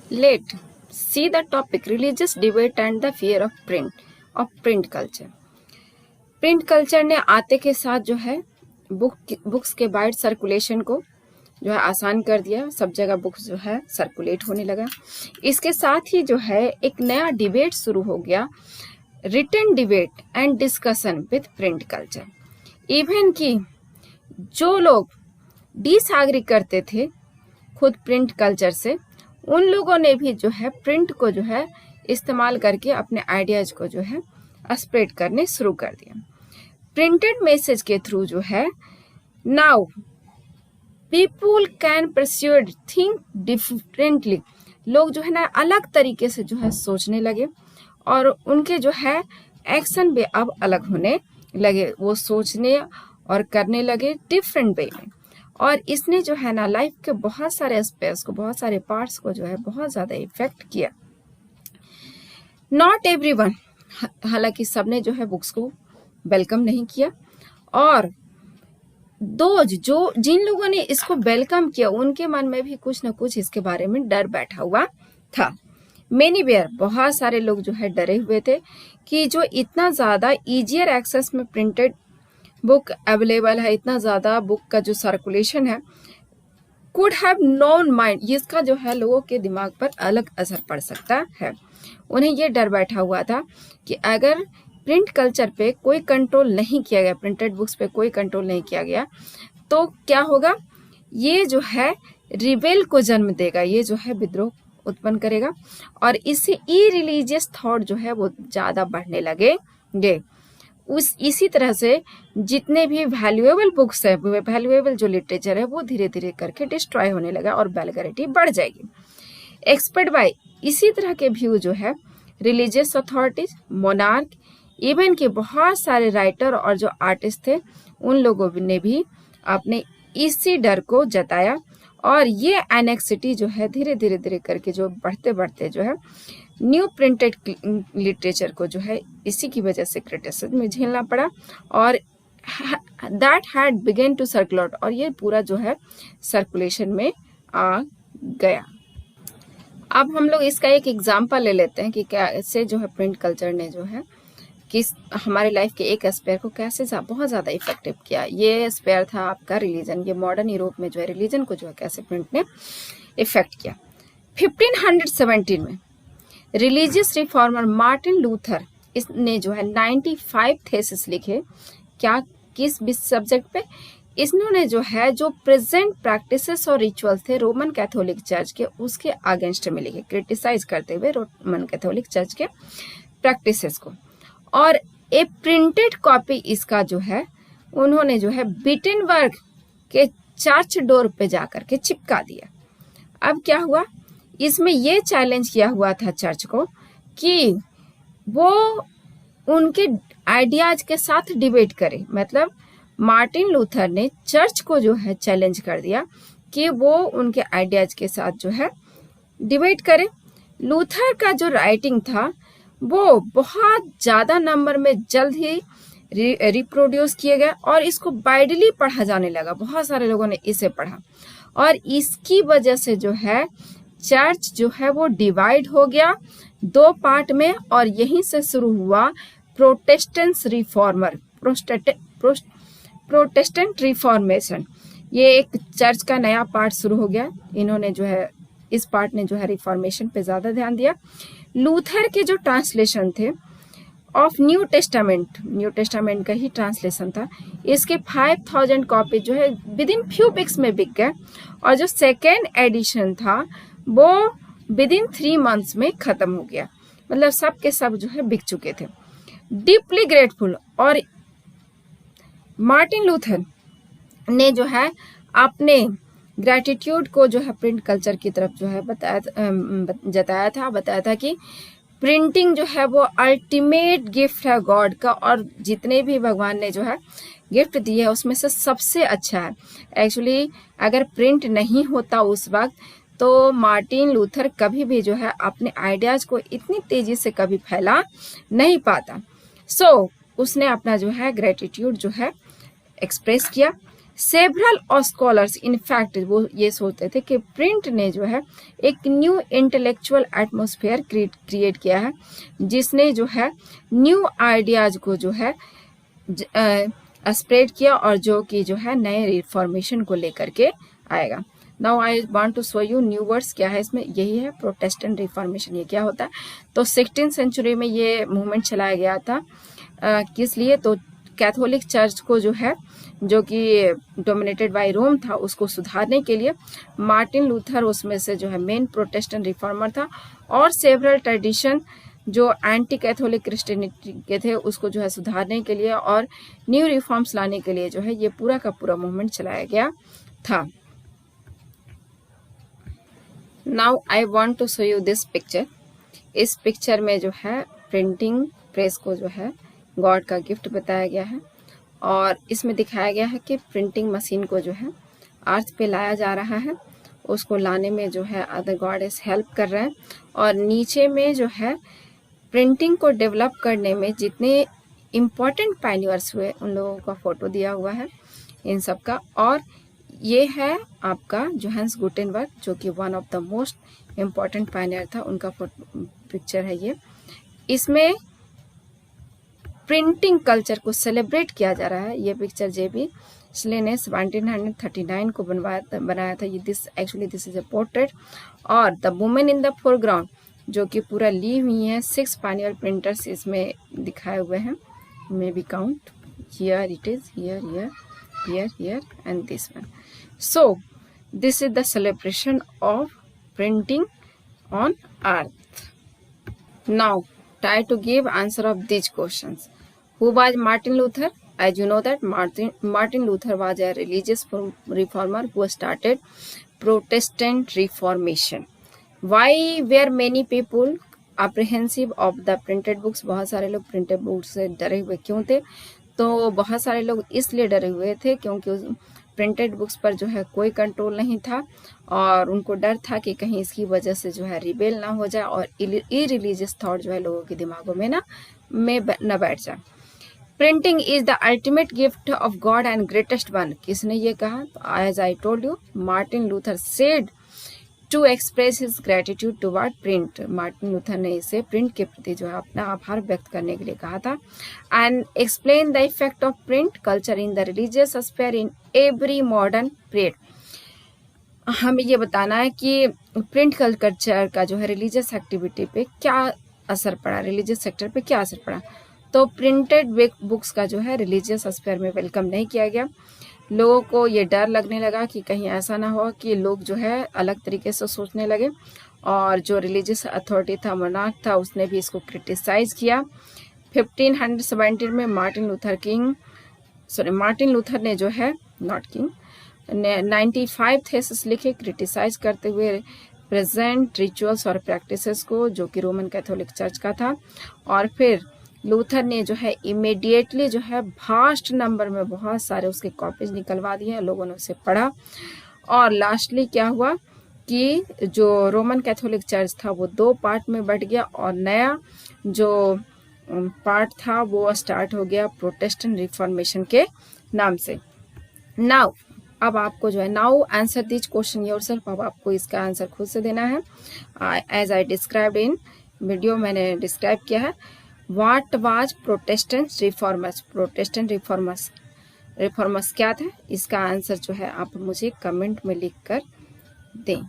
Let see the topic religious debate and the fear of print culture. Print culture ने आते के साथ जो है बुक्स के वाइड सर्कुलेशन को जो है आसान कर दिया। सब जगह बुक्स जो है सर्कुलेट होने लगा। इसके साथ ही जो है एक नया डिबेट शुरू हो गया, written debate and discussion with print culture. Even कि जो लोग डिसएग्री करते थे खुद प्रिंट कल्चर से, उन लोगों ने भी जो है प्रिंट को जो है इस्तेमाल करके अपने आइडियाज को जो है स्प्रेड करने शुरू कर दिया। प्रिंटेड मैसेज के थ्रू जो है now people can persuade think differently. लोग जो है ना अलग तरीके से जो है सोचने लगे और उनके जो है एक्शन भी अब अलग होने लगे। वो सोचने और करने लगे डिफरेंट वे में। और इसने जो है ना लाइफ के बहुत सारे एस्पेक्ट्स को, बहुत सारे पार्ट्स को जो है बहुत ज़्यादा इफेक्ट किया। नॉट एवरीवन, हालांकि सबने जो है बुक्स को वेलकम नहीं किया, और जिन लोगों ने इसको वेलकम किया उनके मन में भी कुछ न कुछ इसके बारे में डर बैठा हुआ था। मेनी वेयर, बहुत सारे लोग जो है डरे हुए थे कि जो इतना ज़्यादा ईजियर एक्सेस में प्रिंटेड बुक अवेलेबल है, इतना ज़्यादा बुक का जो सर्कुलेशन है, कुड हैव नोन माइंड, इसका जो है लोगों के दिमाग पर अलग असर पड़ सकता है। उन्हें ये डर बैठा हुआ था कि अगर प्रिंट कल्चर पे कोई कंट्रोल नहीं किया गया, प्रिंटेड बुक्स पे कोई कंट्रोल नहीं किया गया, तो क्या होगा, ये जो है रिबेल को जन्म देगा, ये जो है विद्रोह उत्पन्न करेगा और इससे इरिलीजियस थॉट जो है वो ज़्यादा बढ़ने लगेंगे। इसी तरह से जितने भी वैल्यूएबल बुक्स है, वैल्यूएबल जो लिटरेचर है, वो धीरे धीरे करके डिस्ट्रॉय होने लगा और वल्गैरिटी बढ़ जाएगी। एक्सपर्ट बाय, इसी तरह के व्यू जो है रिलीजियस अथॉरिटीज, मोनार्क, इवन के बहुत सारे राइटर और जो आर्टिस्ट थे, उन लोगों ने भी अपने इसी डर को जताया और ये एनेक्सिटी जो है धीरे धीरे करके जो बढ़ते बढ़ते जो है न्यू प्रिंटेड लिटरेचर को जो है इसी की वजह से क्रिटिसिज्म में झेलना पड़ा और that had begun to circulate, और ये पूरा जो है सर्कुलेशन में आ गया। अब हम लोग इसका एक एग्जाम्पल ले लेते हैं कि कैसे जो है प्रिंट कल्चर ने जो है किस हमारे लाइफ के एक एस्पेयर को कैसे बहुत ज़्यादा इफेक्टिव किया। ये एस्पेयर था आपका रिलीजन। ये मॉडर्न यूरोप में जो है रिलीजन को जो है कैसे प्रिंट ने इफेक्ट किया। 1517 में रिलीजियस रिफॉर्मर मार्टिन लूथर, इसने जो है 95 थेसिस लिखे। क्या, किस सब्जेक्ट पे? इन्होंने जो है जो प्रेजेंट प्रैक्टिसेस और रिचुअल्स थे रोमन कैथोलिक चर्च के, उसके अगेंस्ट में लिखे, क्रिटिसाइज करते हुए रोमन कैथोलिक चर्च के प्रैक्टिसेस को। और ए प्रिंटेड कॉपी इसका जो है उन्होंने जो है बिटनबर्ग के चर्च डोर पे जाकर के चिपका दिया। अब क्या हुआ, इसमें ये चैलेंज किया हुआ था चर्च को कि वो उनके आइडियाज के साथ डिबेट करे। मतलब मार्टिन लूथर ने चर्च को जो है चैलेंज कर दिया कि वो उनके आइडियाज के साथ जो है डिबेट करे। लूथर का जो राइटिंग था वो बहुत ज़्यादा नंबर में जल्द ही रिप्रोड्यूस किए गए और इसको वाइडली पढ़ा जाने लगा। बहुत सारे लोगों ने इसे पढ़ा और इसकी वजह से जो है चर्च जो है वो डिवाइड हो गया 2 पार्ट में, और यहीं से शुरू हुआ प्रोटेस्टेंट रिफॉर्मेशन। ये एक चर्च का नया पार्ट शुरू हो गया। इन्होंने जो है इस पार्ट ने जो है रिफॉर्मेशन पे ज़्यादा ध्यान दिया। लूथर के जो ट्रांसलेशन थे ऑफ न्यू टेस्टामेंट का ही ट्रांसलेशन था, इसके 5000 कॉपी जो है विद इन फ्यू वीक्स में बिक गए, और जो सेकेंड एडिशन था वो विद इन 3 मंथ्स में खत्म हो गया। मतलब सब के सब जो है बिक चुके थे। डीपली ग्रेटफुल, और मार्टिन लूथर ने जो है अपने ग्रेटिट्यूड को जो है प्रिंट कल्चर की तरफ जो है बताया था कि प्रिंटिंग जो है वो अल्टीमेट गिफ्ट है गॉड का, और जितने भी भगवान ने जो है गिफ्ट दिए है उसमें से सबसे अच्छा है। एक्चुअली अगर प्रिंट नहीं होता उस वक्त तो मार्टिन लूथर कभी भी जो है अपने आइडियाज को इतनी तेजी से कभी फैला नहीं पाता। उसने अपना जो है ग्रेटिट्यूड जो है एक्सप्रेस किया। सेवरल ऑफ स्कॉलर्स इनफैक्ट वो ये सोचते थे कि प्रिंट ने जो है एक न्यू इंटेलेक्चुअल एटमॉस्फेयर क्रिएट किया है, जिसने जो है न्यू आइडियाज को जो है स्प्रेड किया और जो कि जो है नए रिफॉर्मेशन को लेकर के आएगा। Now I want to show you new words क्या है इसमें, यही है प्रोटेस्टेंट रिफॉर्मेशन। ये क्या होता है? तो 16th सेंचुरी में ये मूवमेंट चलाया गया था। किस लिए? तो कैथोलिक चर्च को जो है, जो कि डोमिनेटेड बाय रोम था, उसको सुधारने के लिए मार्टिन लूथर उसमें से जो है मेन प्रोटेस्टेंट रिफॉर्मर था, और सेवरल ट्रेडिशन जो एंटी कैथोलिक क्रिश्चियनिटी के थे उसको जो है सुधारने के लिए और न्यू रिफॉर्म्स लाने के लिए जो है ये पूरा का पूरा मूवमेंट चलाया गया था। Now I want to show you this picture. इस पिक्चर में जो है प्रिंटिंग प्रेस को जो है गॉड का गिफ्ट बताया गया है, और इसमें दिखाया गया है कि प्रिंटिंग मशीन को जो है अर्थ पे लाया जा रहा है, उसको लाने में जो है अदर गॉडेस हेल्प कर रहे हैं, और नीचे में जो है प्रिंटिंग को डेवलप करने में जितने इम्पोर्टेंट पायनियर्स हुए उन लोगों का फोटो दिया हुआ है इन सब का। और ये है आपका जोहान्स गुटेनबर्ग, जो कि one of the most important Pioneer था, उनका पिक्चर है ये। इसमें प्रिंटिंग कल्चर को सेलिब्रेट किया जा रहा है। ये पिक्चर जेबी स्ले ने 1739 को बनाया था। ये दिस इज अ पोर्ट्रेट, और the women in the foreground जो कि पूरा ली हुई है। 6 पायनियर प्रिंटर्स इसमें दिखाए हुए हैं, may be count, here it is, here and this one. So this is the celebration of printing on earth. Now try to give answer of these questions. Who was Martin Luther? As you know that Martin Luther was a religious reformer who started Protestant Reformation. Why were many people apprehensive of the printed books? बहुत सारे लोग printed books से डरे हुए क्यों थे? तो बहुत सारे लोग इसलिए डरे हुए थे क्योंकि प्रिंटेड बुक्स पर जो है कोई कंट्रोल नहीं था, और उनको डर था कि कहीं इसकी वजह से जो है रिबेल ना हो जाए और इरिलीजियस थॉट जो है लोगों के दिमागों में न बैठ जाए। Printing is the ultimate gift of God and greatest one. किसने ये कहा? तो as I told you, Martin Luther said to express his gratitude toward print. Martin Luther ने इसे प्रिंट के प्रति जो है अपना आभार व्यक्त करने के लिए कहा था। And explain the effect of print culture in the religious sphere in every modern period. हमें ये बताना है कि प्रिंट कल्चर का जो है रिलीजियस एक्टिविटी पे क्या असर पड़ा, रिलीजियस सेक्टर पे क्या असर पड़ा। तो प्रिंटेड बुक्स का जो है रिलीजियस स्फीयर में वेलकम नहीं किया गया। लोगों को ये डर लगने लगा कि कहीं ऐसा ना हो कि लोग जो है अलग तरीके से सोचने लगे, और जो रिलीजियस अथॉरिटी था, मोनार्क था, उसने भी इसको क्रिटिसाइज किया। 1517 में मार्टिन लूथर ने जो है 95 थेसिस लिखे क्रिटिसाइज करते हुए प्रेजेंट रिचुअल्स और प्रैक्टिसेस को, जो कि रोमन कैथोलिक चर्च का था। और फिर लूथर ने जो है इमीडिएटली जो है भास्ट नंबर में बहुत सारे उसके कॉपीज निकलवा दिए, लोगों ने उसे पढ़ा, और लास्टली क्या हुआ कि जो रोमन कैथोलिक चर्च था वो 2 पार्ट में बट गया, और नया जो पार्ट था वो स्टार्ट हो गया प्रोटेस्टेंट रिफॉर्मेशन के नाम से। नाउ अब आपको जो है now answer this question yourself. अब आपको इसका आंसर खुद से देना है। As I described in video, मैंने डिस्क्राइब किया है। What was Protestant Reformers? Protestant Reformers क्या था? इसका आंसर जो है आप मुझे कमेंट में लिख कर दें।